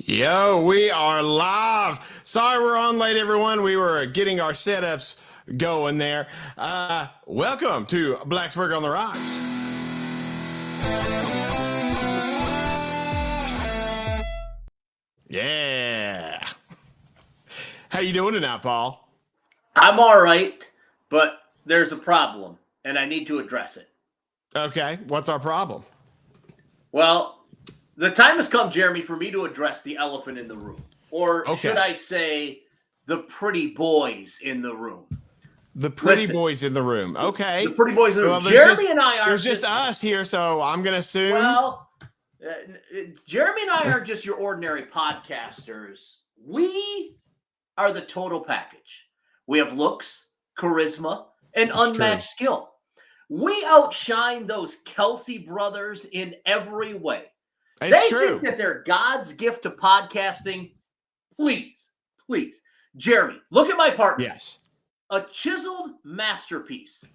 Yo, we are live. Sorry we're on late, everyone. We were getting our setups going there. Welcome to Blacksburg on the Rocks. Yeah. How you doing tonight, Paul? I'm all right, but there's a problem, and I need to address it. Okay, what's our problem? Well, the time has come, Jeremy, for me to address the elephant in the room. Or should I say the pretty boys in the room? The pretty boys in the room. Okay. The pretty boys in the room. Jeremy and I are... There's just us here, so I'm going to assume... Well, Jeremy and I aren't just your ordinary podcasters. We are the total package. We have looks, charisma, and unmatched skill. We outshine those Kelsey brothers in every way. They think that they're God's gift to podcasting. Please. Jeremy, look at my partner. Yes. A chiseled masterpiece.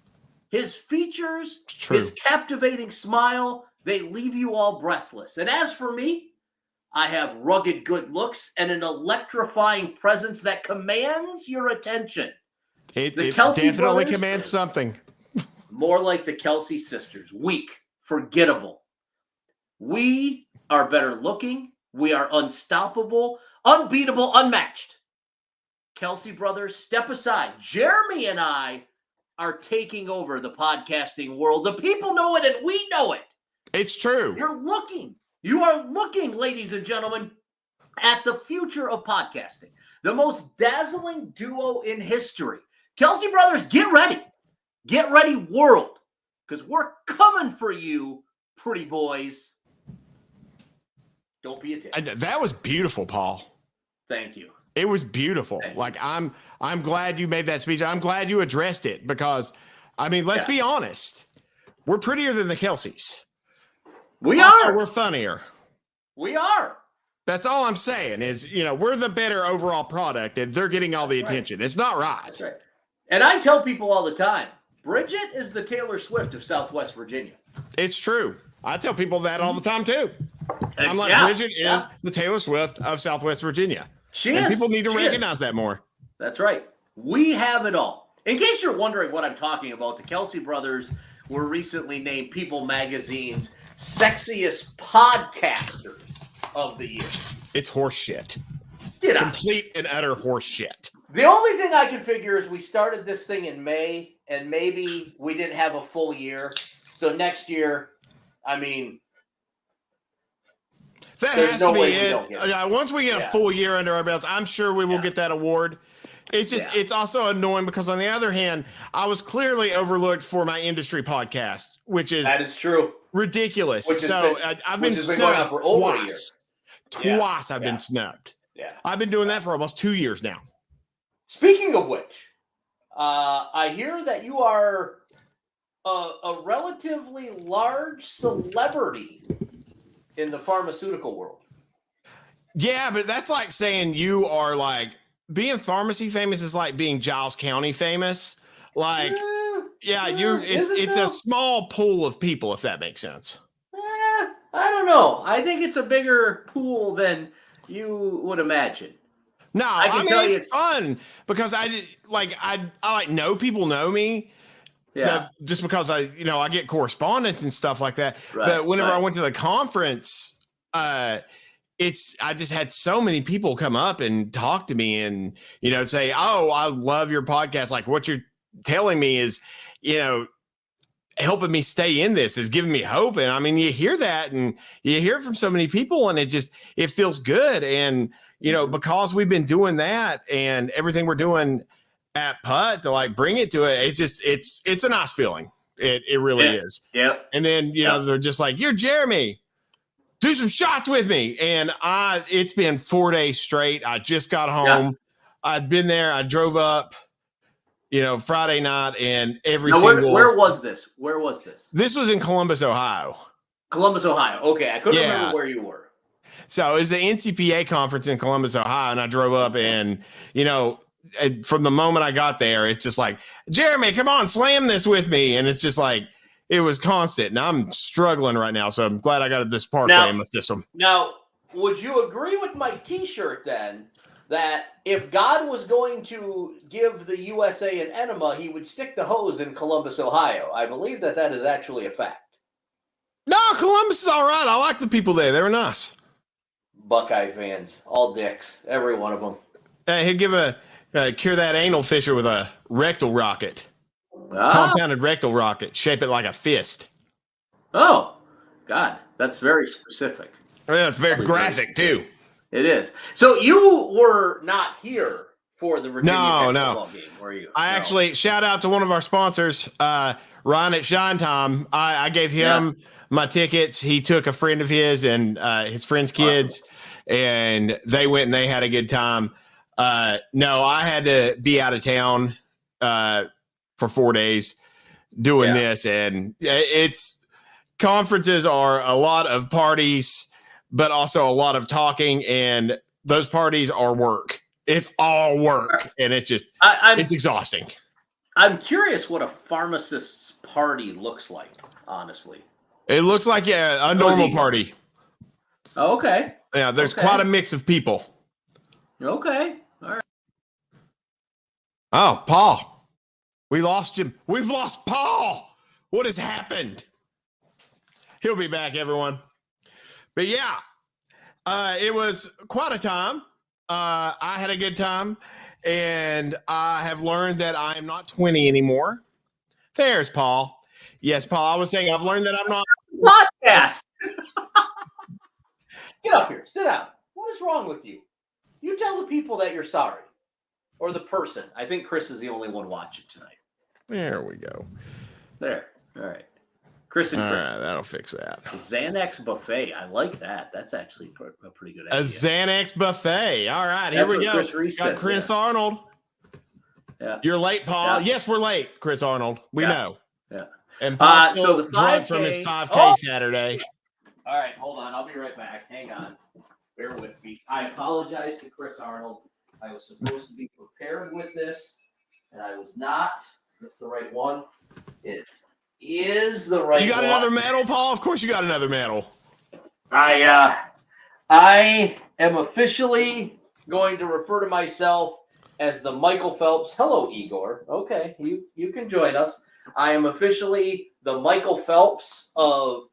His features, his captivating smile, they leave you all breathless. And as for me, I have rugged good looks and an electrifying presence that commands your attention. It definitely brothers, commands something. More like the Kelsey sisters. Weak, forgettable. We are better looking. We are unstoppable, unbeatable, unmatched. Kelsey brothers, step aside. Jeremy and I are taking over the podcasting world. The people know it and we know it. It's true. You are looking, ladies and gentlemen, at the future of podcasting. The most dazzling duo in history. Kelsey brothers, get ready. Get ready, world. Because we're coming for you, pretty boys. Don't be a dick. That was beautiful, Paul. Thank you. It was beautiful. Like I'm glad you made that speech. I'm glad you addressed it because, I mean, let's be honest. We're prettier than the Kelseys. We also, are. We're funnier. We are. That's all I'm saying is, we're the better overall product and they're getting all the attention. It's not right. That's right. And I tell people all the time, Bridget is the Taylor Swift of Southwest Virginia. It's true. I tell people that all the time too. I'm like, Bridget is the Taylor Swift of Southwest Virginia. She is. People need to recognize that more. That's right. We have it all. In case you're wondering what I'm talking about, the Kelsey brothers were recently named People Magazine's sexiest podcasters of the year. It's horse shit. Complete and utter horse shit. The only thing I can figure is we started this thing in May, and maybe we didn't have a full year. So next year, I mean... That has to be it. Once we get a full year under our belts, I'm sure we will get that award. It's just, it's also annoying because on the other hand, I was clearly overlooked for my industry podcast, that is true. Ridiculous. I've been snubbed for twice. Twice I've been snubbed. Yeah. I've been doing that for almost 2 years now. Speaking of which, I hear that you are a relatively large celebrity in the pharmaceutical world. Yeah, but that's like saying you are like being pharmacy famous is like being Giles County famous. Like, it's a small pool of people, if that makes sense. I don't know. I think it's a bigger pool than you would imagine. No, I mean it's fun because I know people know me. Yeah. Just because I get correspondence and stuff like that. Right, but whenever I went to the conference, I just had so many people come up and talk to me and, say, "Oh, I love your podcast. Like what you're telling me is, helping me stay in this, is giving me hope." And I mean, you hear that and you hear it from so many people and it feels good. And, because we've been doing that and everything we're doing at Putt to like bring it to it, it's a nice feeling. It really is. Yeah. And then they're just like, "You're Jeremy, do some shots with me." And it's been 4 days straight. I just got home. I'd been there. I drove up Friday night and where was this? This was in Columbus, Ohio. Okay. I couldn't remember where you were. So it was the NCPA conference in Columbus, Ohio. And I drove up and, from the moment I got there, it's just like, "Jeremy, come on, slam this with me." And it's just like, it was constant. And I'm struggling right now. So I'm glad I got this parkway in my system. Now, would you agree with my T-shirt then that if God was going to give the USA an enema, he would stick the hose in Columbus, Ohio? I believe that is actually a fact. No, Columbus is all right. I like the people there. They were nice. Buckeye fans, all dicks, every one of them. He'd give cure that anal fissure with a rectal rocket. Compounded rectal rocket. Shape it like a fist. Oh, God, that's very specific. Yeah, it's very graphic, too. It is. So you were not here for the Virginia football game, were you? Actually, shout out to one of our sponsors, Ron at Shine Time. I gave him my tickets. He took a friend of his and his friend's kids, and they went and they had a good time. No, I had to be out of town for 4 days doing this, and it's conferences are a lot of parties, but also a lot of talking, and those parties are work. It's all work, and it's just it's exhausting. I'm curious what a pharmacist's party looks like, honestly. It looks like a normal party. Oh, okay. Yeah, there's quite a mix of people. Okay. All right. Oh, Paul. We lost him. We've lost Paul. What has happened? He'll be back, everyone. But yeah, it was quite a time. I had a good time, and I have learned that I am not 20 anymore. There's Paul. Yes, Paul, I was saying I've learned that I'm not. Podcast. Get up here. Sit down. What is wrong with you? You tell the people that you're sorry. Or the person. I think Chris is the only one watching tonight. There we go. There. All right. Chris and Chris. All right, that'll fix that. Xanax buffet. I like that. That's actually a pretty good idea. A Xanax buffet. All right, here we go. Got Chris Arnold. Yeah. You're late, Paul. Yeah. Yes, we're late, Chris Arnold. We know. Yeah. And Paul so the 5K, drunk from his 5K Saturday. All right, hold on. I'll be right back. Hang on. Bear with me. I apologize to Chris Arnold. I was supposed to be prepared with this, and I was not. It's the right one. It is the right one. You got another medal, Paul? Of course you got another medal. I am officially going to refer to myself as the Michael Phelps. Hello, Igor. Okay, you can join us. I am officially the Michael Phelps of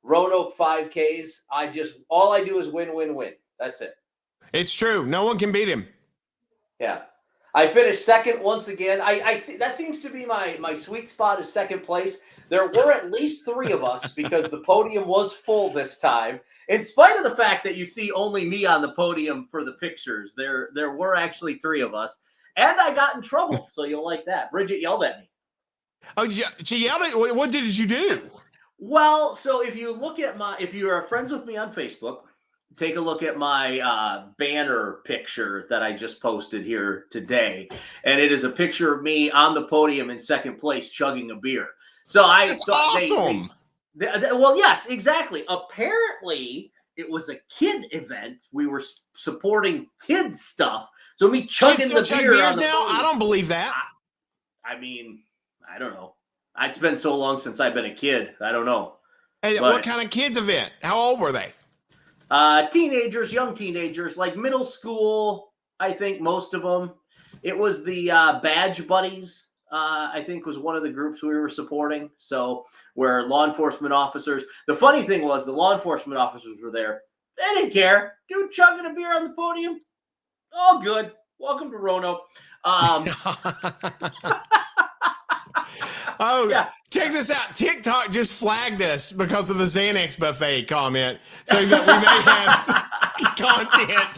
Roanoke 5Ks. All I do is win, win, win. That's it. It's true. No one can beat him. Yeah. I finished second once again. I see that seems to be my sweet spot is second place. There were at least three of us because the podium was full this time. In spite of the fact that you see only me on the podium for the pictures, there were actually three of us. And I got in trouble, so you'll like that. Bridget yelled at me. Oh, she yelled at you. What did you do? Well, so if you are friends with me on Facebook, take a look at my banner picture that I just posted here today. And it is a picture of me on the podium in second place chugging a beer. So That's awesome. Well, yes, exactly. Apparently, it was a kid event. We were supporting kids stuff. So me chugging the beer on the now? podium. I don't believe that. I mean, I don't know. It's been so long since I've been a kid. I don't know. Hey, what kind of kids event? How old were they? Teenagers, young teenagers, like middle school, I think most of them. It was the Badge Buddies, I think was one of the groups we were supporting. So where law enforcement officers, the funny thing was the law enforcement officers were there. They didn't care. Dude chugging a beer on the podium. All good. Welcome to Roanoke. Oh, yeah. Check this out. TikTok just flagged us because of the Xanax buffet comment, saying that we may have content.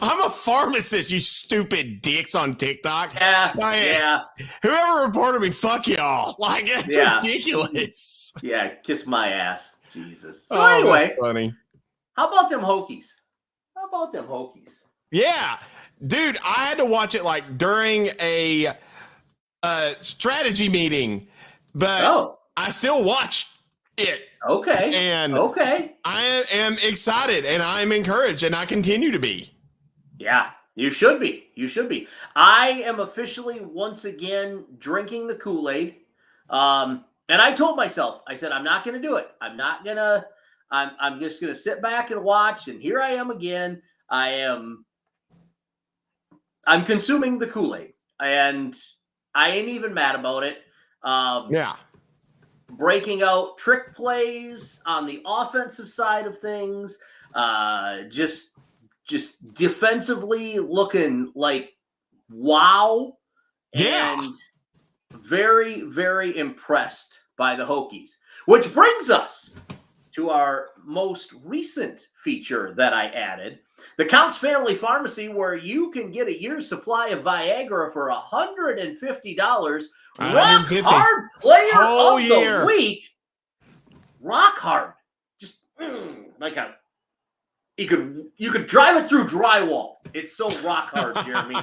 I'm a pharmacist, you stupid dicks on TikTok. Yeah. Whoever reported me, fuck y'all. Like, it's ridiculous. Yeah, kiss my ass. Jesus. So anyway, that's funny. How about them Hokies? Yeah. Dude, I had to watch it like during a strategy meeting, but I still watched it. Okay. And I am excited and I'm encouraged and I continue to be. Yeah, you should be. I am officially once again drinking the Kool-Aid. And I told myself, I said, I'm not going to do it. I'm not going to I'm just going to sit back and watch. And here I am again. I'm consuming the Kool-Aid, and I ain't even mad about it. Breaking out trick plays on the offensive side of things, just defensively looking like wow, and very, very impressed by the Hokies. Which brings us to our most recent feature that I added, the Counts Family Pharmacy, where you can get a year's supply of Viagra for $150. Rock Hard Player of the Week. Rock hard. Just like you could drive it through drywall. It's so rock hard, Jeremy.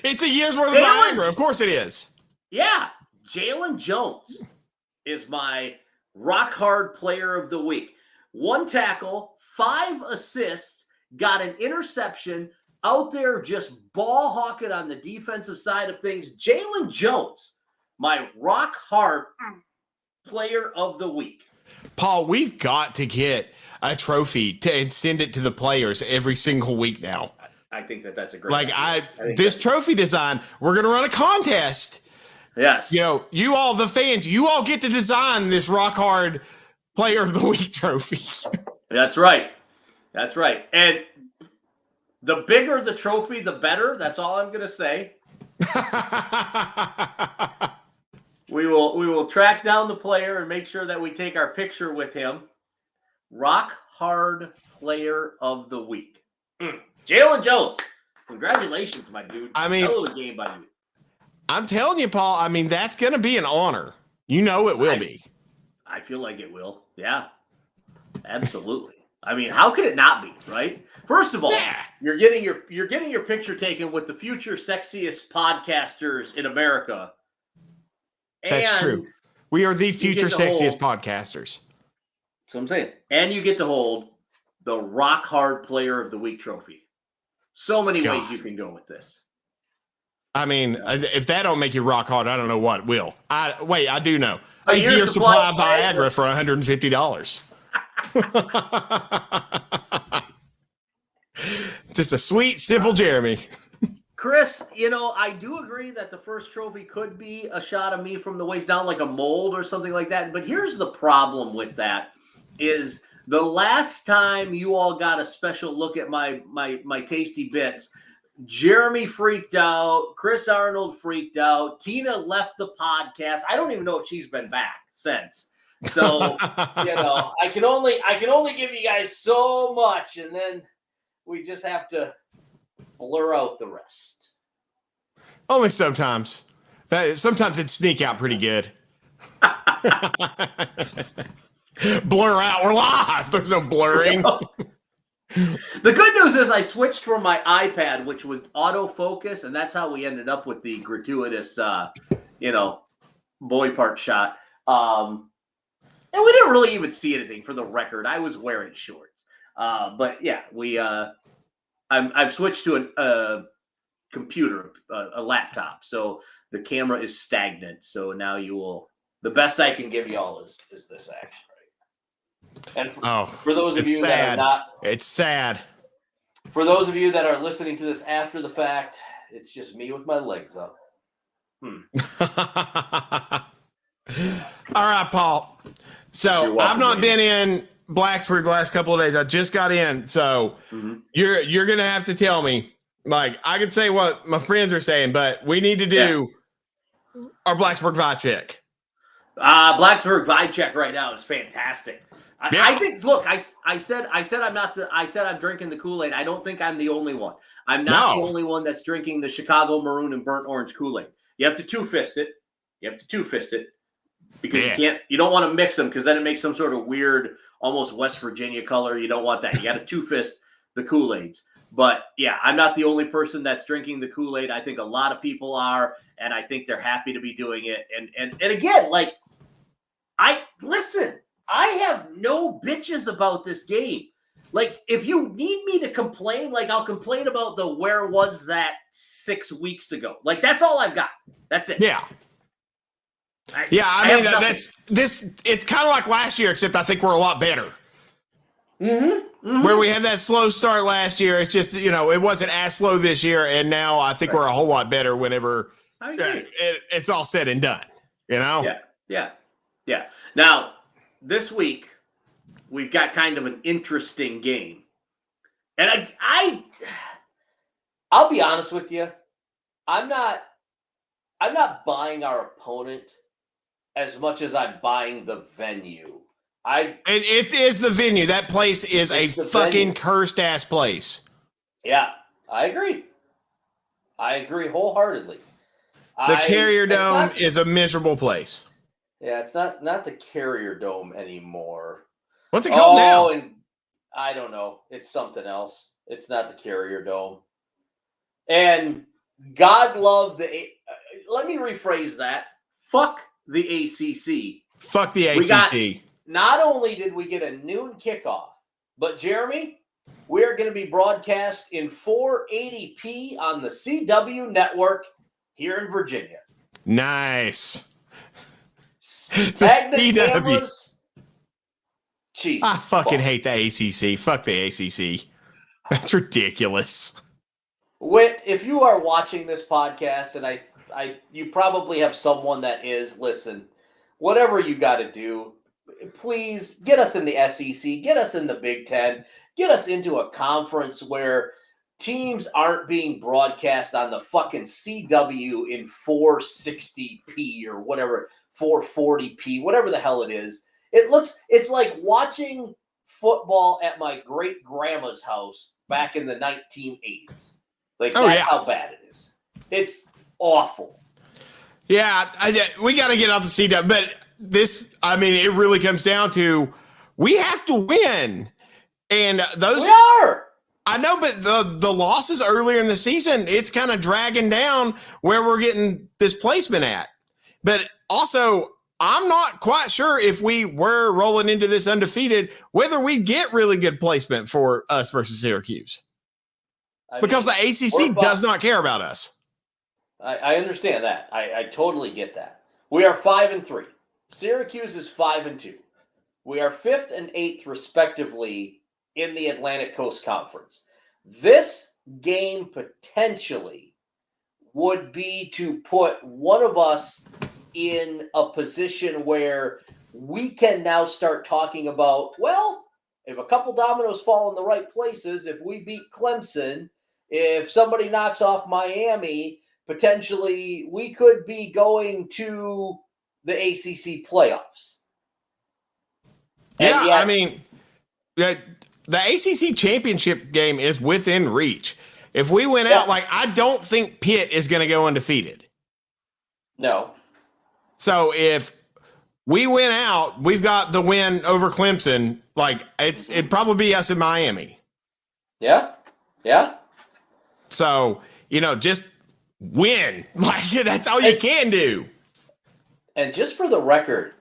It's a year's worth of Viagra. Of course it is. Yeah. Jalen Jones is my Rock Hard Player of the Week. 1 tackle, 5 assists, got an interception, out there just ball hawking on the defensive side of things. Jalen Jones, my Rock Hard Player of the Week. Paul, we've got to get a trophy and send it to the players every single week now. I think that's a great idea. This trophy design, we're going to run a contest. Yes. You all, the fans, you all get to design this Rock Hard Player of the Week trophy. That's right. That's right. And the bigger the trophy, the better. That's all I'm going to say. We will track down the player and make sure that we take our picture with him. Rock Hard Player of the Week. Jalen Jones. Congratulations, my dude. Hell of a game by you. I'm telling you, Paul, that's going to be an honor. You know it will be. I feel like it will. Yeah. Absolutely. How could it not be, right? First of all, you're getting your picture taken with the future sexiest podcasters in America. That's true. We are the future sexiest podcasters. That's what I'm saying. And you get to hold the Rock Hard Player of the Week trophy. So many ways you can go with this. If that don't make you rock hard, I don't know what will. I do know. A year supply of Viagra for $150. Just a sweet, simple Jeremy. Chris, I do agree that the first trophy could be a shot of me from the waist down, like a mold or something like that. But here's the problem with that is the last time you all got a special look at my tasty bits, Jeremy freaked out. Chris Arnold freaked out. Tina left the podcast. I don't even know if she's been back since. So, I can only give you guys so much, and then we just have to blur out the rest. Only sometimes. Sometimes it'd sneak out pretty good. Blur out. We're live. There's no blurring. The good news is I switched from my iPad, which was autofocus, and that's how we ended up with the gratuitous, boy part shot. And we didn't really even see anything, for the record. I was wearing shorts. But yeah, I've switched to a computer, a laptop, so the camera is stagnant. So now the best I can give y'all is this action. And for those of you that are not, it's sad. For those of you that are listening to this after the fact, it's just me with my legs up. All right, Paul. So I've not been in Blacksburg the last couple of days. I just got in. So you're going to have to tell me, like, I could say what my friends are saying, but we need to do our Blacksburg vibe check. Blacksburg vibe check right now is fantastic. I think. Look, I said I'm drinking the Kool-Aid. I don't think I'm the only one. I'm not the only one that's drinking the Chicago maroon and burnt orange Kool-Aid. You have to two-fist it. Because you don't want to mix them, because then it makes some sort of weird, almost West Virginia color. You don't want that. You got to two-fist the Kool-Aids. But yeah, I'm not the only person that's drinking the Kool-Aid. I think a lot of people are, and I think they're happy to be doing it. And again, like, I have no bitches about this game. Like, if you need me to complain, like, I'll complain about the where was that 6 weeks ago. Like, that's all I've got. That's it. Yeah. I mean, it's kind of like last year, except I think we're a lot better. Where we had that slow start last year. It's just, it wasn't as slow this year. And now I think we're a whole lot better whenever it's all said and done, Yeah. Now, this week, we've got kind of an interesting game. And I'll be honest with you. I'm not buying our opponent as much as I'm buying the venue. It is the venue. That place is a fucking cursed ass place. Yeah, I agree wholeheartedly. The Carrier Dome is a miserable place. Yeah, it's not the Carrier Dome anymore. What's it called now? And I don't know. It's something else. It's not the Carrier Dome. And God love let me rephrase that. Fuck the ACC. Fuck the ACC. Not only did we get a noon kickoff, but Jeremy, we're going to be broadcast in 480p on the CW network here in Virginia. Nice. The CW. Jeez, I fucking hate the ACC. Fuck the ACC. That's ridiculous. Whit, if you are watching this podcast, and you probably have someone that is, listen, whatever you got to do, please get us in the SEC, get us in the Big Ten, get us into a conference where teams aren't being broadcast on the fucking CW in 460p or whatever, 440p, whatever the hell it is. It's like watching football at my great grandma's house back in the 1980s. That's how bad it is. It's awful. Yeah, we got to get off the CW, but it really comes down to we have to win. And those we are. I know, but the losses earlier in the season, it's kind of dragging down where we're getting this placement at. But also, I'm not quite sure if we were rolling into this undefeated, whether we get really good placement for us versus Syracuse. Because the ACC does not care about us. I understand that. I totally get that. We are 5-3. Syracuse is 5-2. We are 5th and 8th, respectively, in the Atlantic Coast Conference. This game potentially would be to put one of us in a position where we can now start talking about, well, if a couple dominoes fall in the right places, if we beat Clemson, if somebody knocks off Miami, potentially we could be going to the ACC playoffs. Yeah, the ACC championship game is within reach. If we went out, I don't think Pitt is going to go undefeated. No. So if we win out, we've got the win over Clemson. It'd probably be us in Miami. Yeah. So, just win. That's all you can do. And just for the record,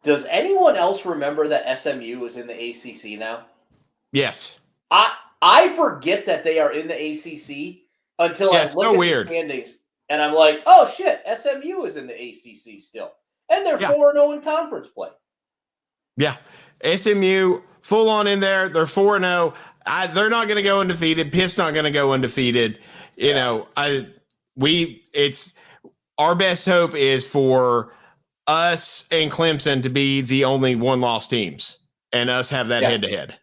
does anyone else remember that SMU is in the ACC now? Yes. I forget that they are in the ACC until I look at the standings, and I'm like, oh shit, SMU is in the ACC still. And they're 4-0 in conference play. Yeah. SMU, full on in there. They're 4-0. They're not going to go undefeated. Pitt's not going to go undefeated. It's our best hope is for us and Clemson to be the only one-loss teams and us have that head-to-head.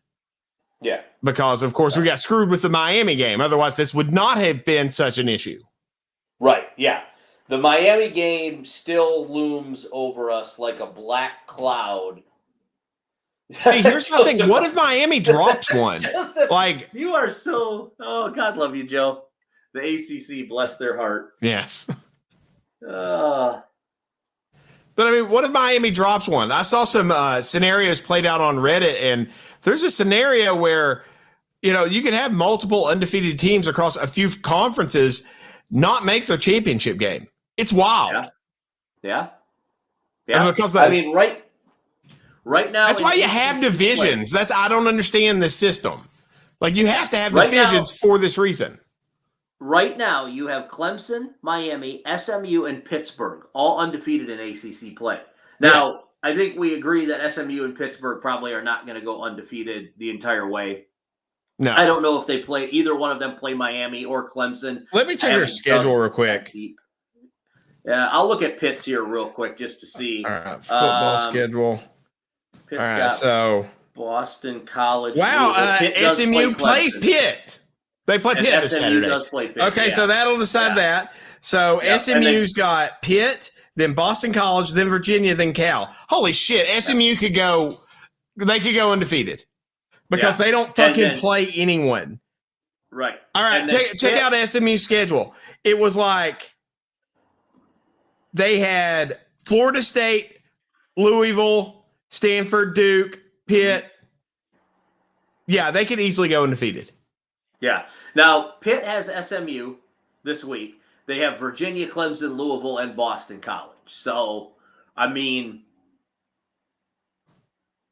Yeah. Because, of course, we got screwed with the Miami game. Otherwise, this would not have been such an issue. Right, yeah. The Miami game still looms over us like a black cloud. See, here's the thing. What if Miami drops one? Joseph, you are so... Oh, God love you, Joe. The ACC, bless their heart. Yes. But, what if Miami drops one? I saw some scenarios played out on Reddit, and there's a scenario where, you could have multiple undefeated teams across a few conferences not make their championship game. It's wild. Yeah. And because right now. That's why you have divisions. I don't understand this system. You have to have divisions for this reason. Right now, you have Clemson, Miami, SMU, and Pittsburgh, all undefeated in ACC play. Now, I think we agree that SMU and Pittsburgh probably are not going to go undefeated the entire way. No. I don't know if they play either one of them play Miami or Clemson. Let me check your schedule real quick. Yeah, I'll look at Pitt's here real quick just to see. All right, football schedule. Pitt's all right, so Boston College. Wow, SMU plays Pitt. They play Pitt this Saturday. Does play Pitt, okay, so that'll decide that. So SMU's got Pitt, then Boston College, then Virginia, then Cal. Holy shit, SMU could go. They could go undefeated because they don't fucking play anyone. Right. All right, check out SMU's schedule. It was like they had Florida State, Louisville, Stanford, Duke, Pitt. Yeah, they could easily go undefeated. Yeah. Now, Pitt has SMU this week. They have Virginia, Clemson, Louisville, and Boston College. So, I mean.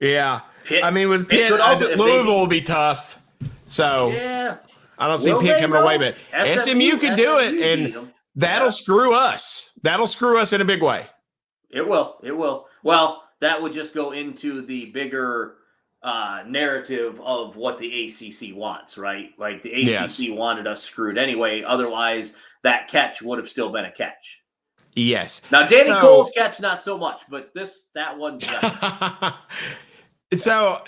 Yeah. Pitt, I mean, with Pitt, Louisville will be tough. So, yeah. I don't see Pitt coming away, but SMU can do it, and that'll screw us. That'll screw us in a big way. It will. It will. Well, that would just go into the bigger narrative of what the ACC wants, right? Like the ACC wanted us screwed anyway. Otherwise, that catch would have still been a catch. Yes. Now, Danny Cole's catch, not so much, but that one. So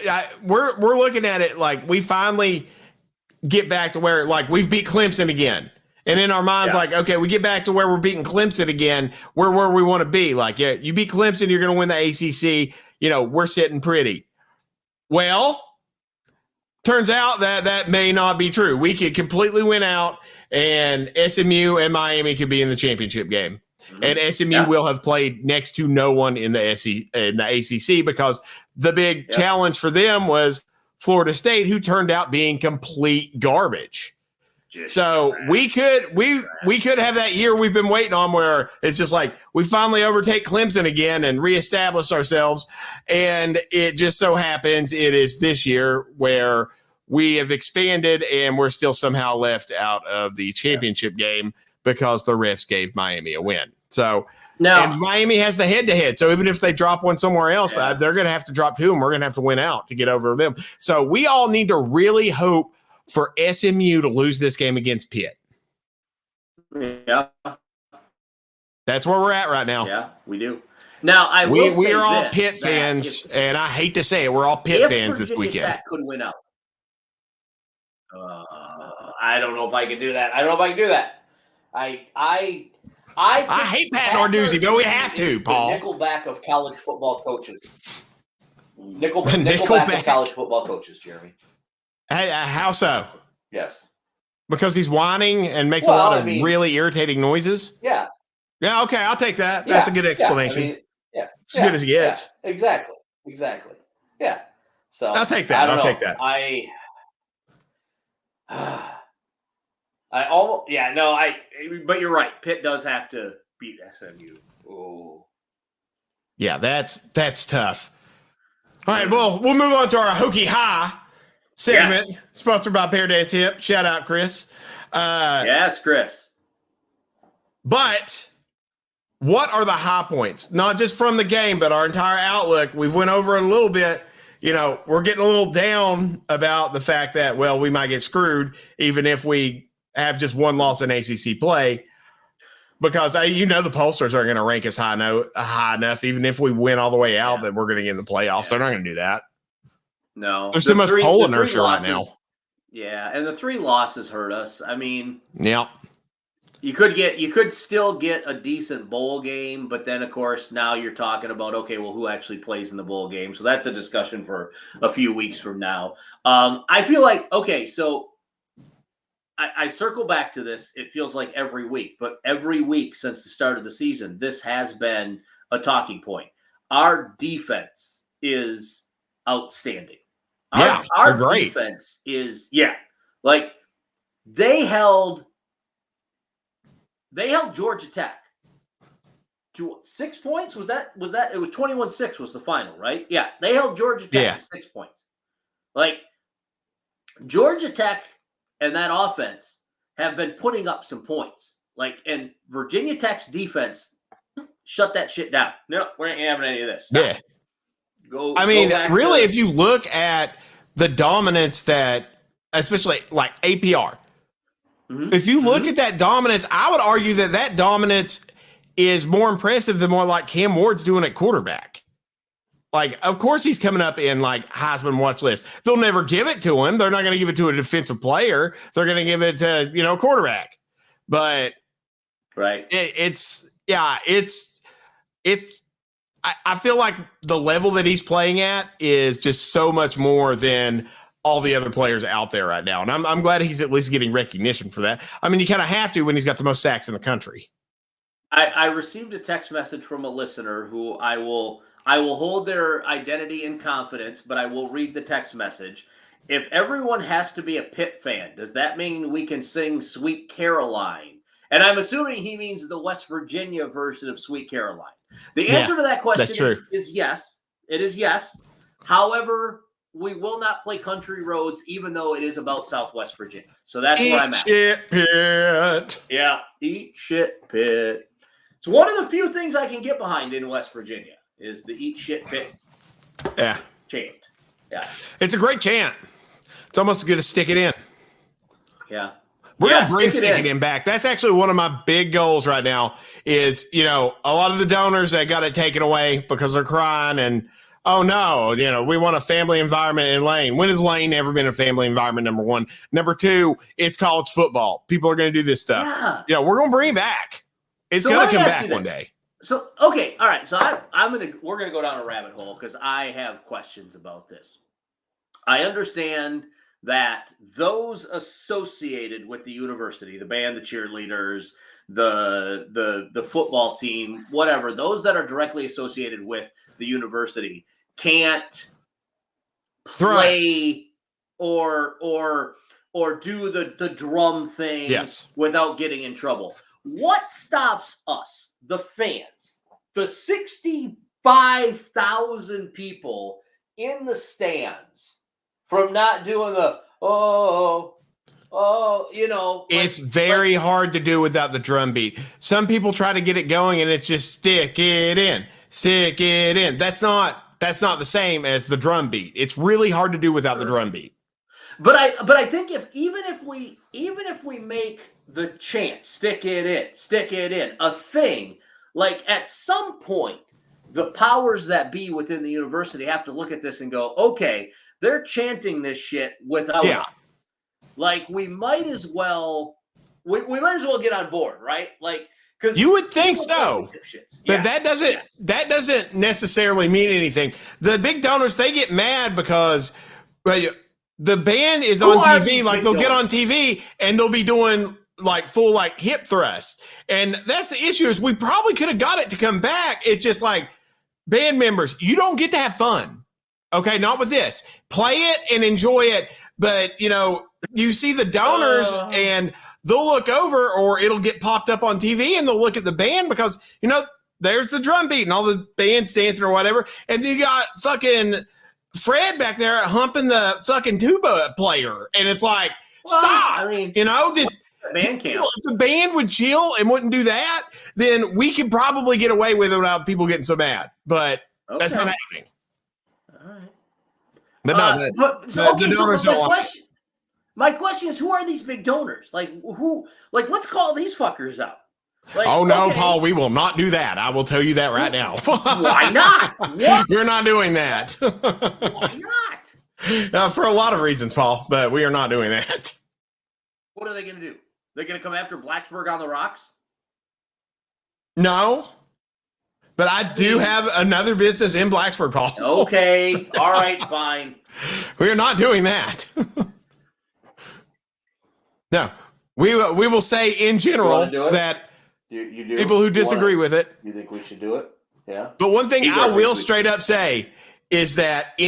we're looking at it like we finally get back to where like we've beat Clemson again. And in our minds, like, okay, we get back to where we're beating Clemson again. We're where we want to be. Like, yeah, you beat Clemson, you're going to win the ACC. You know, we're sitting pretty. Well, turns out that may not be true. We could completely win out, and SMU and Miami could be in the championship game. Mm-hmm. And SMU will have played next to no one in the ACC because the big challenge for them was Florida State, who turned out being complete garbage. So we could have that year we've been waiting on where it's just like we finally overtake Clemson again and reestablish ourselves. And it just so happens it is this year where we have expanded and we're still somehow left out of the championship game because the refs gave Miami a win. So and Miami has the head-to-head. So even if they drop one somewhere else, they're going to have to drop two and we're going to have to win out to get over them. So we all need to really hope for SMU to lose this game against Pitt. Yeah. That's where we're at right now. Yeah, we do. Now, we are all Pitt fans, and I hate to say it, we're all Pitt fans this weekend. Tech could win out. I don't know if I can do that. I hate Pat Narduzzi, but we have to, Paul. Nickelback of college football coaches. Nickelback of college football coaches, Jeremy. Hey, how so? Yes. Because he's whining and makes a lot of really irritating noises? Yeah. Yeah, okay, I'll take that. That's a good explanation. It's as good as it gets. Yeah, exactly. Yeah. So I'll take that. I'll take that. But you're right. Pitt does have to beat SMU. Oh. Yeah, that's tough. All right, well, we'll move on to our Hokie High segment, sponsored by Pear Dance Hip. Shout out, Chris. Yes, Chris. But what are the high points? Not just from the game, but our entire outlook. We've went over it a little bit. You know, we're getting a little down about the fact that, well, we might get screwed even if we have just one loss in ACC play. Because, the pollsters aren't going to rank us high enough, even if we win all the way out, that we're going to get in the playoffs. They're not going to do that. No. There's too much poll inertia right now. Yeah, and the 3 losses hurt us. I mean, you could still get a decent bowl game, but then of course now you're talking about, okay, well, who actually plays in the bowl game? So that's a discussion for a few weeks from now. I feel like, okay, so I circle back to this. It feels like every week, but every week since the start of the season, this has been a talking point. Our defense is outstanding. Our great. Defense is, like they held Georgia Tech to 6 points. Was that it was 21-6 was the final, right? Yeah. They held Georgia Tech to 6 points. Like Georgia Tech and that offense have been putting up some points. Like, and Virginia Tech's defense shut that shit down. No, we ain't having any of this. Stop. Really, if you look at the dominance that, especially like APR, if you look at that dominance, I would argue that dominance is more impressive than more like Cam Ward's doing at quarterback. Like, of course, he's coming up in like Heisman watch list. They'll never give it to him. They're not going to give it to a defensive player. They're going to give it to, a quarterback. But right, I feel like the level that he's playing at is just so much more than all the other players out there right now. And I'm glad he's at least getting recognition for that. I mean, you kind of have to when he's got the most sacks in the country. I received a text message from a listener who I will hold their identity in confidence, but I will read the text message. If everyone has to be a Pitt fan, does that mean we can sing Sweet Caroline? And I'm assuming he means the West Virginia version of Sweet Caroline. The answer to that question is yes. It is yes. However, we will not play Country Roads, even though it is about Southwest Virginia. So that's where I'm at. Eat shit, Pitt. Yeah, eat shit, Pitt. It's one of the few things I can get behind in West Virginia is the eat shit, Pitt chant. Yeah. It's a great chant. It's almost as good as Stick It In. Yeah. We're going to bring Stick It In back. That's actually one of my big goals right now is, a lot of the donors that got it taken away because they're crying and, oh, no, we want a family environment in Lane. When has Lane ever been a family environment, number one? Number two, it's college football. People are going to do this stuff. Yeah. We're going to bring it back. It's going to come back one day. So, okay. All right. So we're going to go down a rabbit hole because I have questions about this. I understand that those associated with the university, the band, the cheerleaders, the football team, whatever, those that are directly associated with the university can't play or do the drum thing without getting in trouble. What stops us, the fans, the 65,000 people in the stands, from not doing the it's very hard to do without the drum beat. Some people try to get it going and it's just stick it in. That's not the same as the drum beat. It's really hard to do without the drum beat. But I think even if we make the chant stick it in a thing, like at some point the powers that be within the university have to look at this and go, okay, they're chanting this shit without us. Like we might as well get on board, right? Like, because you would think so, but that doesn't necessarily mean anything. The big donors, they get mad because the band is on TV. Like they'll get on TV and they'll be doing like full like hip thrusts, and that's the issue. Is we probably could have got it to come back. It's just like band members, you don't get to have fun. Okay, not with this. Play it and enjoy it, but you see the donors and they'll look over, or it'll get popped up on TV and they'll look at the band because, there's the drum beat and all the band's dancing or whatever. And then you got fucking Fred back there humping the fucking tuba player. And it's like, stop, just band camp. If the band would chill and wouldn't do that, then we could probably get away with it without people getting so mad. But that's not happening. All right. But no, the donors don't want it. My question is, who are these big donors? Like, who? Like, let's call these fuckers out. Like, Paul, we will not do that. I will tell you that right now. Why not? What? We're not doing that. Why not? For a lot of reasons, Paul, but we are not doing that. What are they going to do? They're going to come after Blacksburg on the rocks? No. But I do have another business in Blacksburg, Paul. Okay. All right, fine. We are not doing that. No. We will say in general that you do? People who disagree with it. You think we should do it? Yeah. But one thing I will straight up say is that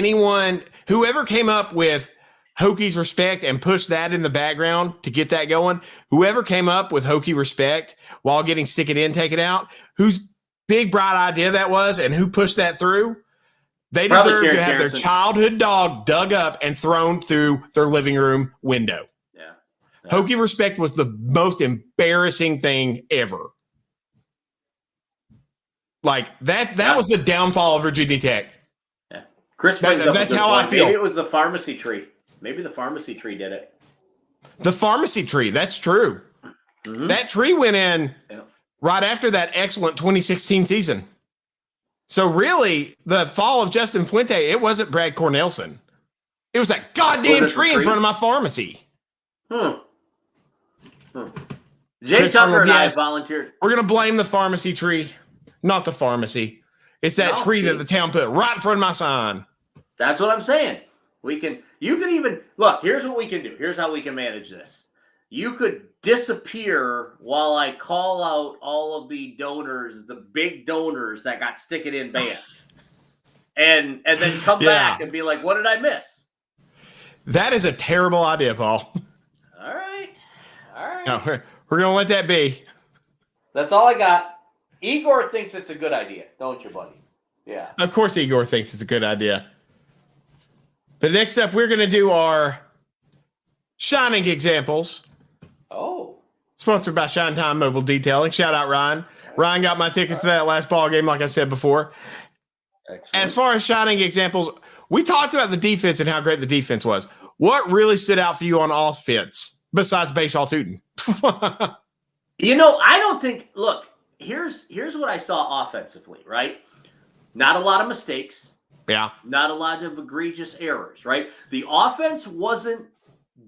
whoever came up with Hokies Respect and pushed that in the background to get that going, whoever came up with Hokie Respect while getting Stick It In taken out, whose big bright idea that was and who pushed that through, they deserve to have their childhood dog dug up and thrown through their living room window. Yeah. Hokie Respect was the most embarrassing thing ever. Like that was the downfall of Virginia Tech. Yeah. Chris brings up that's a good how point. I feel. Maybe it was the pharmacy tree. Maybe the pharmacy tree did it. The pharmacy tree. That's true. Mm-hmm. That tree went in right after that excellent 2016 season. So really, the fall of Justin Fuente, it wasn't Brad Cornelson. It was that goddamn tree in front of my pharmacy. Jay Tucker and I volunteered. We're going to blame the pharmacy tree, not the pharmacy. It's that tree that the town put right in front of my sign. That's what I'm saying. You can even, look, here's what we can do. Here's how we can manage this. You could disappear while I call out all of the donors, the big donors that got Stick It In banned. and then come back and be like, what did I miss? That is a terrible idea, Paul. All right. No, we're going to let that be. That's all I got. Igor thinks it's a good idea, don't you, buddy? Yeah. Of course Igor thinks it's a good idea. But next up, we're going to do our shining examples. Oh. Sponsored by Shine Time Mobile Detailing. Shout out, Ryan. Ryan got my tickets to that last ball game, like I said before. Excellent. As far as shining examples, we talked about the defense and how great the defense was. What really stood out for you on offense besides Bashaw Tootin? I don't think, look, here's what I saw offensively, right? Not a lot of mistakes. Yeah. Not a lot of egregious errors, right? The offense wasn't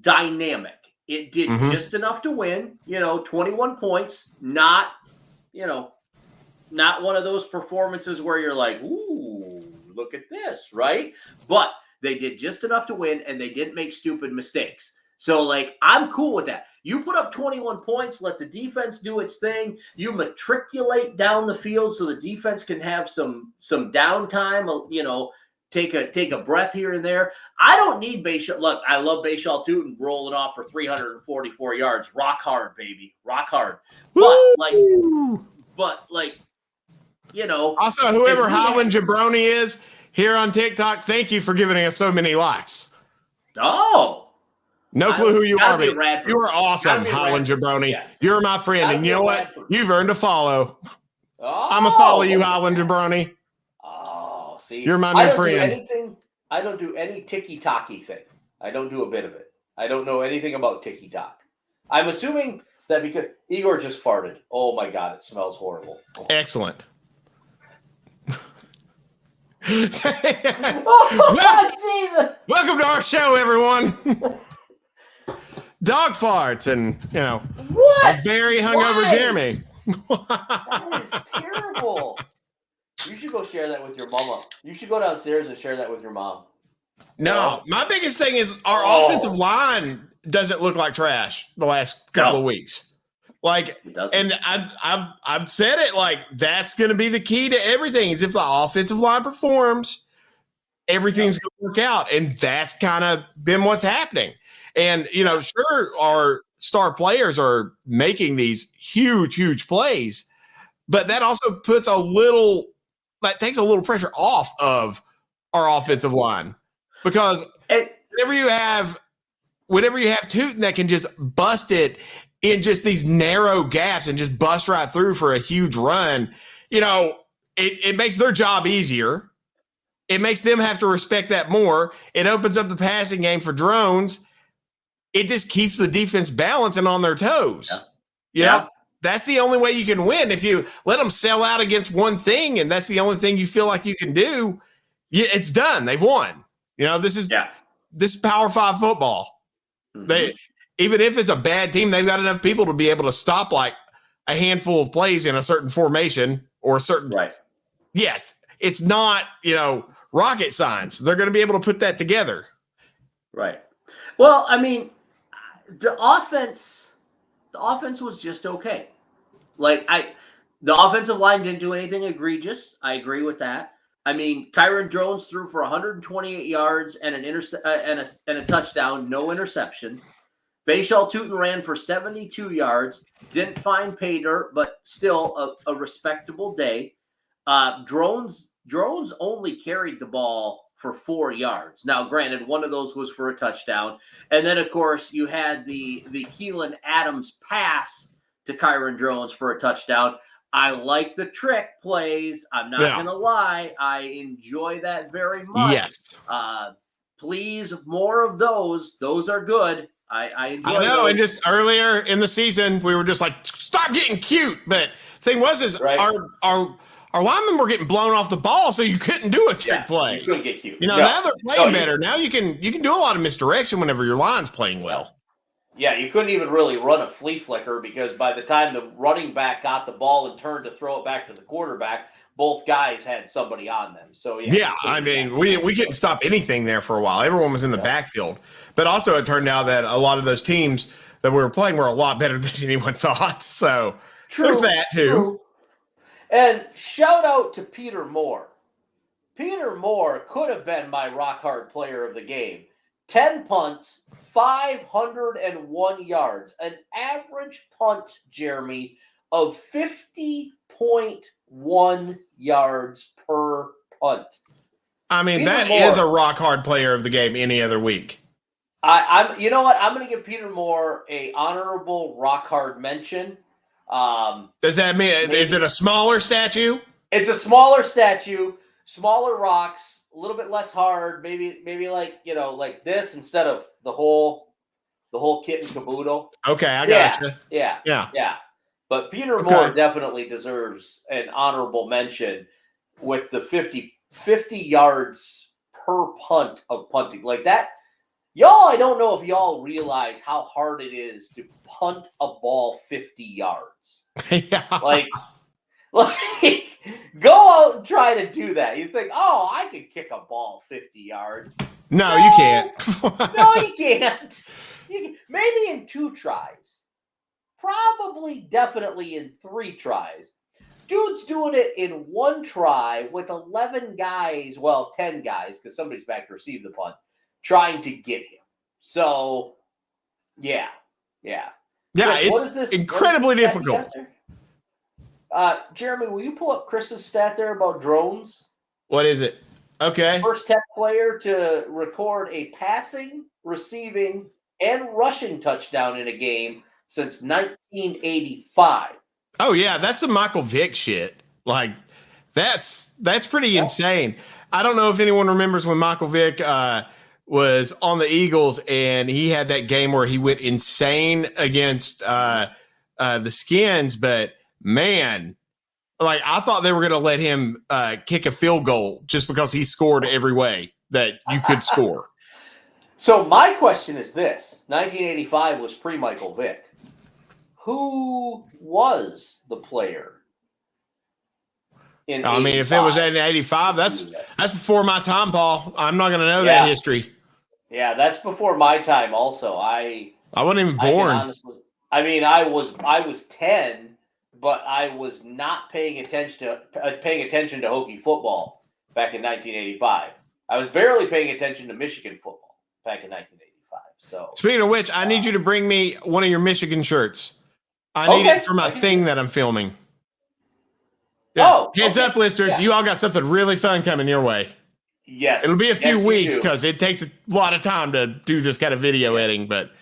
dynamic. It did just enough to win, 21 points, not one of those performances where you're like, ooh, look at this, right? But they did just enough to win, and they didn't make stupid mistakes. So, I'm cool with that. You put up 21 points, let the defense do its thing. You matriculate down the field so the defense can have some downtime, take a breath here and there. I don't need Bashaw. Look, I love Bashaw Tootin rolling off for 344 yards. Rock hard, baby. Rock hard. But Also, whoever Highland Jabroni is here on TikTok, thank you for giving us so many likes. Oh. No clue who you are, but you are awesome, Highland Jabroni. Yes. You're my friend, and you know what? You've earned a follow. Oh, I'm going to follow you, Highland Jabroni. Oh, see. You're my new friend. I don't do any ticky-tacky thing. I don't do a bit of it. I don't know anything about ticky-tack. I'm assuming that because Igor just farted. Oh, my God, it smells horrible. Excellent. Jesus. Welcome to our show, everyone. Dog farts and, what? A very hungover Jeremy. That is terrible. You should go share that with your mama. You should go downstairs and share that with your mom. No, my biggest thing is our offensive line doesn't look like trash the last couple of weeks. And I've said it, that's going to be the key to everything is if the offensive line performs, everything's going to work out. And that's kind of been what's happening. And, sure, our star players are making these huge, huge plays, but that also puts takes a little pressure off of our offensive line because whenever you have Tootin that can just bust it in just these narrow gaps and just bust right through for a huge run, it makes their job easier. It makes them have to respect that more. It opens up the passing game for drones. It just keeps the defense balanced and on their toes. That's the only way you can win. If you let them sell out against one thing and that's the only thing you feel like you can do, it's done. They've won. This is Power 5 football. Mm-hmm. Even if it's a bad team, they've got enough people to be able to stop a handful of plays in a certain formation or a certain. Right. Yes, it's not, rocket science. They're going to be able to put that together. Right. Well, I mean, the offense was just okay. The offensive line didn't do anything egregious. I agree with that. I mean, Kyron Drones threw for 128 yards and a touchdown, no interceptions. Bashaw Tootin ran for 72 yards, didn't find pay dirt, but still a respectable day. Drones only carried the ball for 4 yards. Now, granted, one of those was for a touchdown. And then, of course, you had the Keelan Adams pass to Kyron Drones for a touchdown. I like the trick plays. I'm not going to lie. I enjoy that very much. Yes. Please, more of those. Those are good. I enjoy I know. those. And just earlier in the season, we were just like, stop getting cute. But thing was, our linemen were getting blown off the ball, so you couldn't do a trick play. You couldn't get cute. Now they're playing better. Now you can do a lot of misdirection whenever your line's playing well. Yeah, you couldn't even really run a flea flicker because by the time the running back got the ball and turned to throw it back to the quarterback, both guys had somebody on them. So I mean, we couldn't stop anything there for a while. Everyone was in the backfield. But also it turned out that a lot of those teams that we were playing were a lot better than anyone thought. So there's that too. True. And shout out to Peter Moore. Peter Moore could have been my rock hard player of the game. 10 punts, 501 yards, an average punt, Jeremy, of 50.1 yards per punt. I mean, that is a rock hard player of the game any other week. You know what? I'm going to give Peter Moore a honorable rock hard mention. Does that mean is it a smaller statue? It's a smaller statue, smaller rocks. A little bit less hard, maybe like like this instead of the whole kit and caboodle. Okay, I got you. Yeah. But Peter Moore definitely deserves an honorable mention with the 50 yards per punt of punting like that. Y'all, I don't know if y'all realize how hard it is to punt a ball 50 yards. Like, go out and try to do that. You think, oh, I could kick a ball 50 yards. No, you can't. No, you can't. Maybe in 2 tries. Probably, definitely in 3 tries. Dude's doing it in 1 try with 11 guys, 10 guys, because somebody's back to receive the punt, trying to get him. So, yeah. Chris, it's incredibly difficult. Jeremy, will you pull up Chris's stat there about drones? What is it? Okay. First Tech player to record a passing, receiving, and rushing touchdown in a game since 1985. Oh yeah, that's the Michael Vick shit. Like that's pretty insane. I don't know if anyone remembers when Michael Vick was on the Eagles and he had that game where he went insane against the Skins, but man, like I thought they were going to let him kick a field goal just because he scored every way that you could score. So my question is this: 1985 was pre-Michael Vick. Who was the player? I mean, if it was in 85, that's before my time, Paul. I'm not going to know that history. Yeah, that's before my time. Also, I wasn't even born. I was 10. But I was not paying attention to Hokie football back in 1985. I was barely paying attention to Michigan football back in 1985. So speaking of which, I need you to bring me one of your Michigan shirts. I need it for my thing that I'm filming. Yeah. Heads up, listeners, you all got something really fun coming your way. Yes. It'll be a few weeks because it takes a lot of time to do this kind of video editing, but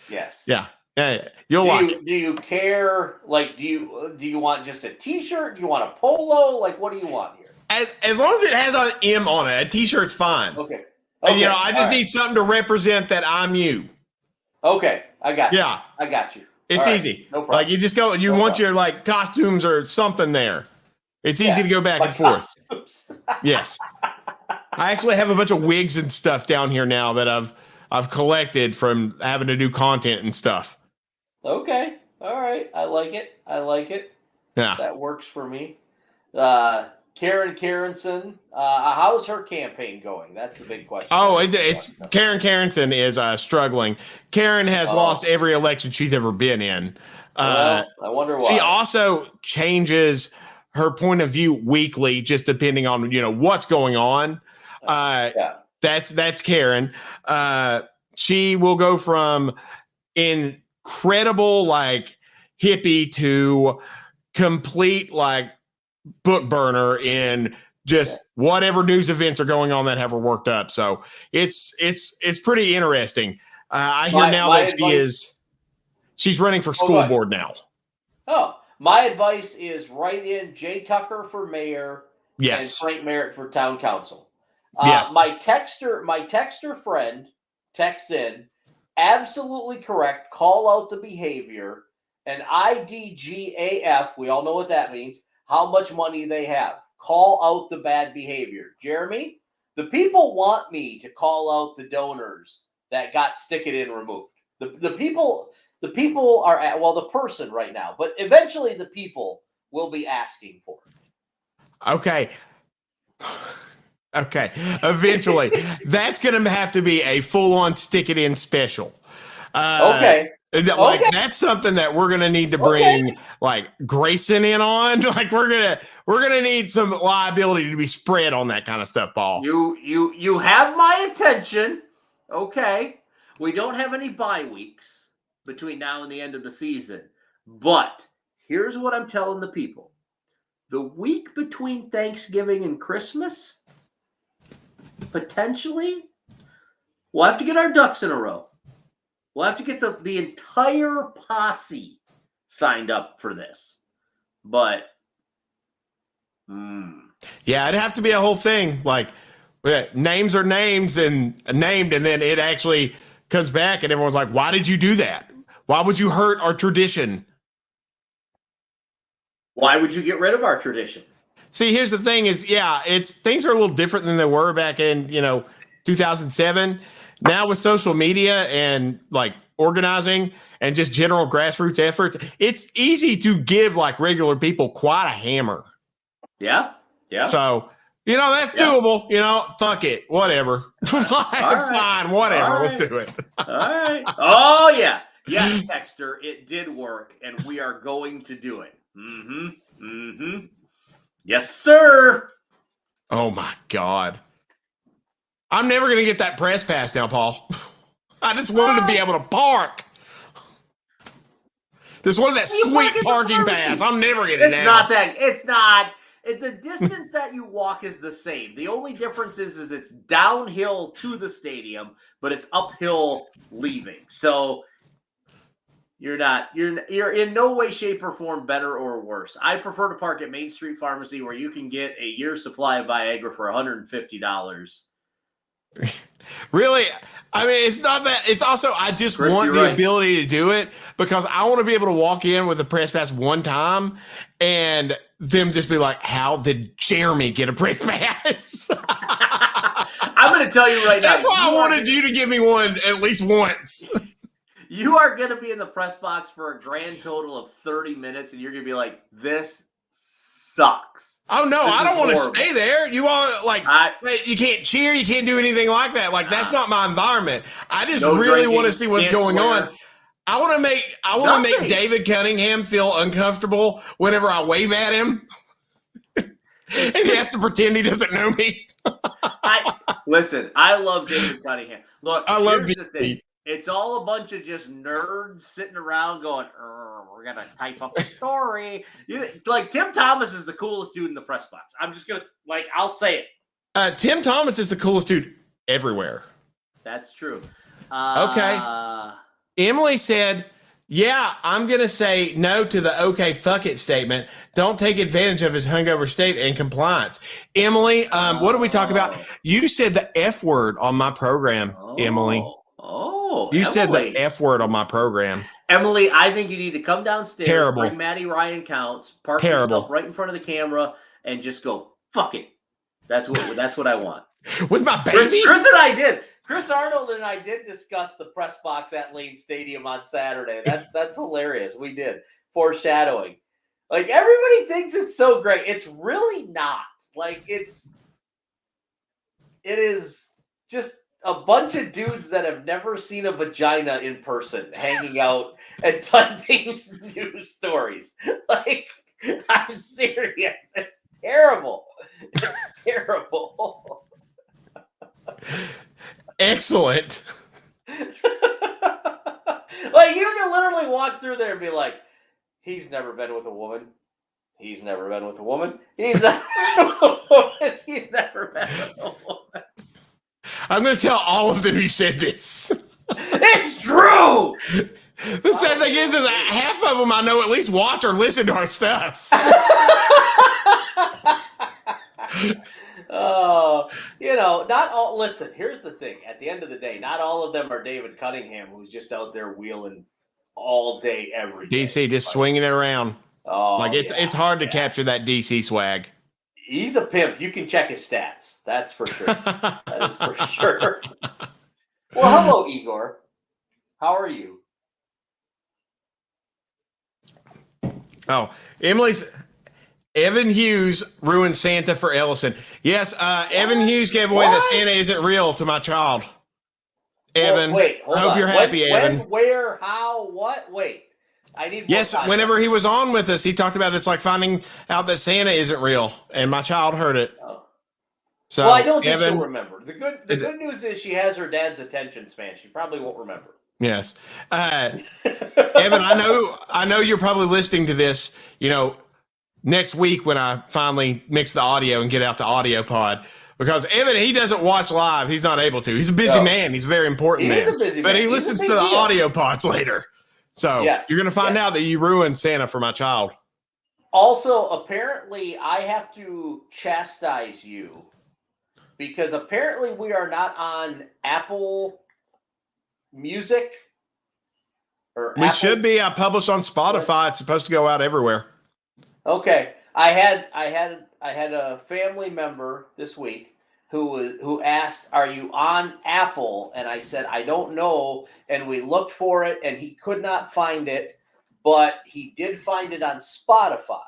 you'll like it. Do you care? Like, do you want just a T-shirt? Do you want a polo? Like, what do you want here? As long as it has an M on it, a T-shirt's fine. Okay. And, I just need something to represent that I'm you. Okay, I got you. Yeah, I got you. It's easy. No problem. Like you just go. You want your like costumes or something there. It's easy to go back and forth. Yes. I actually have a bunch of wigs and stuff down here now that I've collected from having to do content and stuff. Okay. All right. I like it. Yeah. That works for me. Karen Carenson, how's her campaign going? That's the big question. Oh, it's Karen Carenson is struggling. Karen has lost every election she's ever been in. I wonder why. She also changes her point of view weekly, just depending on what's going on. That's Karen. She will go from incredible like hippie to complete like book burner in just whatever news events are going on that have her worked up. So it's pretty interesting. I hear now that she's running for school board now. Oh, My advice is write in Jay Tucker for mayor and Frank Merritt for town council. Yes. My texter friend texts in, absolutely correct, call out the behavior, and IDGAF, we all know what that means, how much money they have. Call out the bad behavior. Jeremy, the people want me to call out the donors that got stick-it-in removed. The people are at, well, the person right now, but eventually the people will be asking for it. Okay. Okay. Eventually. That's going to have to be a full-on stick-it-in special. Okay. That's something that we're going to need to bring like Grayson in on. Like we're going to need some liability to be spread on that kind of stuff, Paul. You have my attention. Okay. We don't have any bye weeks between now and the end of the season. But here's what I'm telling the people. The week between Thanksgiving and Christmas, potentially, we'll have to get our ducks in a row. We'll have to get the entire posse signed up for this. But, yeah, it'd have to be a whole thing. Like, names are names and named, and then it actually comes back, and everyone's like, why did you do that? Why would you hurt our tradition? Why would you get rid of our tradition? See, here's the thing is, things are a little different than they were back in, 2007. Now with social media and like organizing and just general grassroots efforts, it's easy to give like regular people quite a hammer. Yeah. Yeah. So, that's doable, fuck it, whatever. Fine, whatever. Let's do it. All right. Oh yeah. Yes, Texter, it did work and we are going to do it. Yes, sir. Oh my God. I'm never going to get that press pass now, Paul. I just wanted to be able to park. Just wanted that sweet parking pass. I'm never getting it now. It's not. The distance that you walk is the same. The only difference is it's downhill to the stadium, but it's uphill leaving. So you're in no way, shape, or form better or worse. I prefer to park at Main Street Pharmacy where you can get a year's supply of Viagra for $150. Really? I mean, it's not that. It's also, I just want the ability to do it because I want to be able to walk in with a press pass one time and them just be like, how did Jeremy get a press pass? I'm going to tell you right now. That's why I wanted you to give me one at least once. You are going to be in the press box for a grand total of 30 minutes and you're going to be like, this sucks. Oh, no, I don't want to stay there. You want you can't cheer. You can't do anything like that. Like, that's not my environment. I just really want to see what's going on. I want to make David Cunningham feel uncomfortable whenever I wave at him. And he has to pretend he doesn't know me. Listen, I love David Cunningham. Look, I love the thing. It's all a bunch of just nerds sitting around going, we're going to type up a story. Tim Thomas is the coolest dude in the press box. I'm just going to, I'll say it. Tim Thomas is the coolest dude everywhere. That's true. Okay. Emily said, yeah, I'm going to say no to the okay, fuck it statement. Don't take advantage of his hungover state and compliance. Emily, what did we talk about? You said the F word on my program, Emily. You said the F word on my program. Emily, I think you need to come downstairs. Terrible. Bring Maddie Ryan counts. Park yourself right in front of the camera and just go, fuck it. That's what I want. With my baby? Chris and I did. Chris Arnold and I did discuss the press box at Lane Stadium on Saturday. That's hilarious. We did. Foreshadowing. Everybody thinks it's so great. It's really not. It is just a bunch of dudes that have never seen a vagina in person hanging out and typing news stories. I'm serious. It's terrible. It's terrible. Excellent. You can literally walk through there and be like, he's never been with a woman. He's never been with a woman. He's never been with a woman. He's never been with a woman. I'm going to tell all of them you said this. It's true. The sad thing is half of them I know at least watch or listen to our stuff. Oh, not all. Listen, here's the thing. At the end of the day, not all of them are David Cunningham, who's just out there wheeling all day, every day. DC, just swinging it around. Oh, it's hard to capture that DC swag. He's a pimp. You can check his stats. That's for sure. That is for sure. Well, hello, Igor. How are you? Oh, Evan Hughes ruined Santa for Ellison. Yes, Evan Hughes gave away that Santa isn't real to my child. Evan, wait, I hope you're happy, Evan. Where, how, what? Wait, I need. Yes, whenever he was on with us, he talked about it's like finding out that Santa isn't real, and my child heard it. Oh. So, well, I don't think Evan, she'll remember. The good news is she has her dad's attention span. She probably won't remember. Yes, Evan, I know you're probably listening to this. Next week when I finally mix the audio and get out the audio pod, because Evan, he doesn't watch live. He's not able to. He's a busy man. He's a very important man. But he listens to the audio pods later. So you're going to find out that you ruined Santa for my child. Also, apparently, I have to chastise you because apparently we are not on Apple Music. We should be. I publish on Spotify. It's supposed to go out everywhere. Okay, I had a family member this week who asked, "Are you on Apple?" And I said, "I don't know." And we looked for it, and he could not find it, but he did find it on Spotify.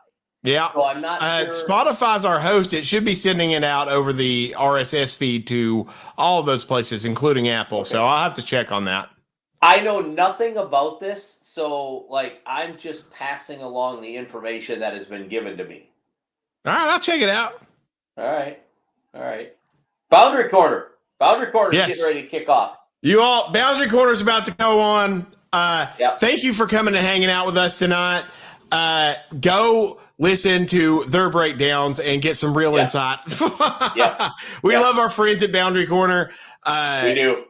Yeah, so I'm not sure. Spotify's our host. It should be sending it out over the RSS feed to all of those places, including Apple. Okay. So I'll have to check on that. I know nothing about this, so I'm just passing along the information that has been given to me. All right, I'll check it out. All right. Boundary Corner. Boundary Corner is getting ready to kick off. Boundary Corner is about to go on. Thank you for coming and hanging out with us tonight. Go listen to their breakdowns and get some real insight. We love our friends at Boundary Corner. We do.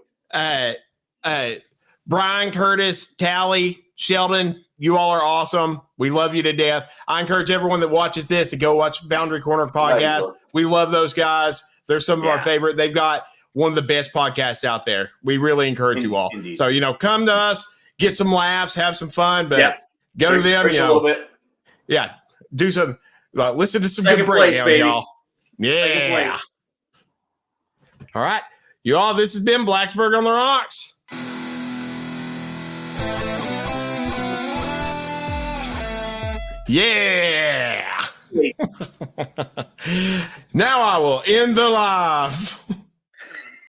Brian, Curtis, Callie, Sheldon, you all are awesome. We love you to death. I encourage everyone that watches this to go watch Boundary Corner podcast. Right, we love those guys. They're some of our favorite. They've got one of the best podcasts out there. We really encourage you all. Indeed. So, come to us, get some laughs, have some fun, but go to them, a little bit. Yeah. Do some, listen to some good breakdowns, y'all. Yeah. All right. You all, this has been Blacksburg on the Rocks. Yeah. Now I will end the live.